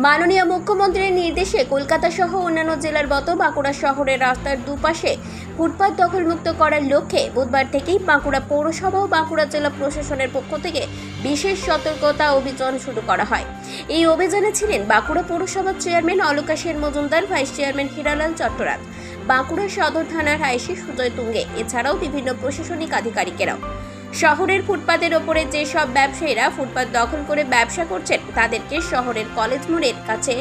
মাননীয় মুখ্যমন্ত্রীর নির্দেশে কলকাতা সহ অন্যান্য জেলার মতো বাঁকুড়া শহরের রাস্তার দুপাশে ফুটপাত দখলমুক্ত করার লক্ষ্যে বুধবার থেকেই বাঁকুড়া পৌরসভা ও বাঁকুড়া জেলা প্রশাসনের পক্ষ থেকে বিশেষ সতর্কতা অভিযান শুরু করা হয়। এই অভিযানে ছিলেন বাঁকুড়া পৌরসভার chairman Alaka Sen Majumdar, vice chairman Hiralal Chattaraj, Bankura Sadar থানার আইসি সুজয় তুঙ্গে, এছাড়াও বিভিন্ন প্রশাসনিক আধিকারিকেরাও। শহরের ফুটপাতের ওপরে যেসব ব্যবসায়ীরা ফুটপাত দখল করে ব্যবসা করছেন তাদেরকে শহরের কলেজ মোড়ের কাছে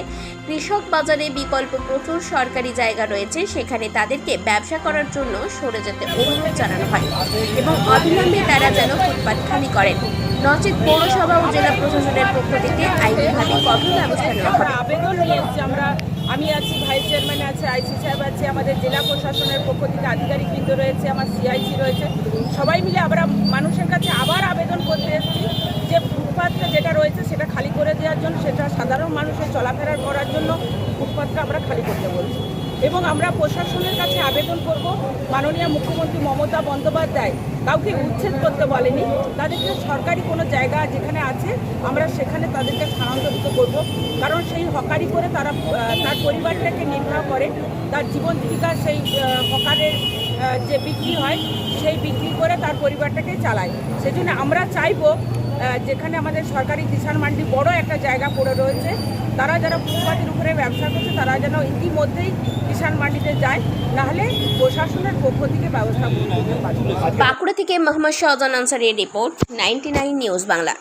কৃষক বাজারে বিকল্প প্রচুর সরকারি জায়গা রয়েছে, সেখানে তাদেরকে ব্যবসা করার জন্য সরে যেতে অনুরোধ জানানো হয় এবং অবিলম্বে তারা যেন ফুটপাত খালি করেন, নচেত পৌরসভা ও জেলা প্রশাসনের পক্ষ থেকে আইনিভাবে কঠোর ব্যবস্থা নেওয়া হবে। আবেদন নিয়ে এসেছি আমি আছি, ভাইস চেয়ারম্যান আছে, আইসি সাহেব আছে, আমাদের জেলা প্রশাসনের পক্ষ থেকে আধিকারিকবৃন্দ রয়েছে, আমার সিআইসি রয়েছে, সবাই মিলে আমরা মানুষের কাছে আবার আবেদন করতে এসেছি যে ফুটপাথটা যেটা রয়েছে সেটা খালি করে দেওয়ার জন্য, সেটা সাধারণ মানুষের চলাফেরা করার জন্য ফুটপাথটা আমরা খালি করতে বলছি। এবং আমরা প্রশাসনের কাছে আবেদন করব, মাননীয় মুখ্যমন্ত্রী মমতা বন্দ্যোপাধ্যায় কাউকে উচ্ছেদ করতে বলেনি, তাদেরকে সরকারি কোনো জায়গা যেখানে আছে আমরা সেখানে তাদেরকে স্থানান্তরিত করব, কারণ সেই হকারি করে তারা তার পরিবারটাকে নির্বাহ করে, তার জীবন জীবিকা সেই হকারের যে বিক্রি হয় সেই বিক্রি করে তার পরিবারটাকে চালায়। সেজন্য আমরা চাইব যেখানে আমাদের সরকারি কিষাণ মান্ডি বড় একটা জায়গা পড়ে রয়েছে, তারা যারা ফুটপাতের উপরে ব্যবসা করছে তারা যেন ইতিমধ্যেই কিষাণ মান্ডিতে যায়, নাহলে প্রশাসনের পক্ষ থেকে ব্যবস্থা করতে পারে। বাঁকুড়া থেকে মোহাম্মদ শাহজাহান আনসারীর রিপোর্ট, 99 নিউজ বাংলা।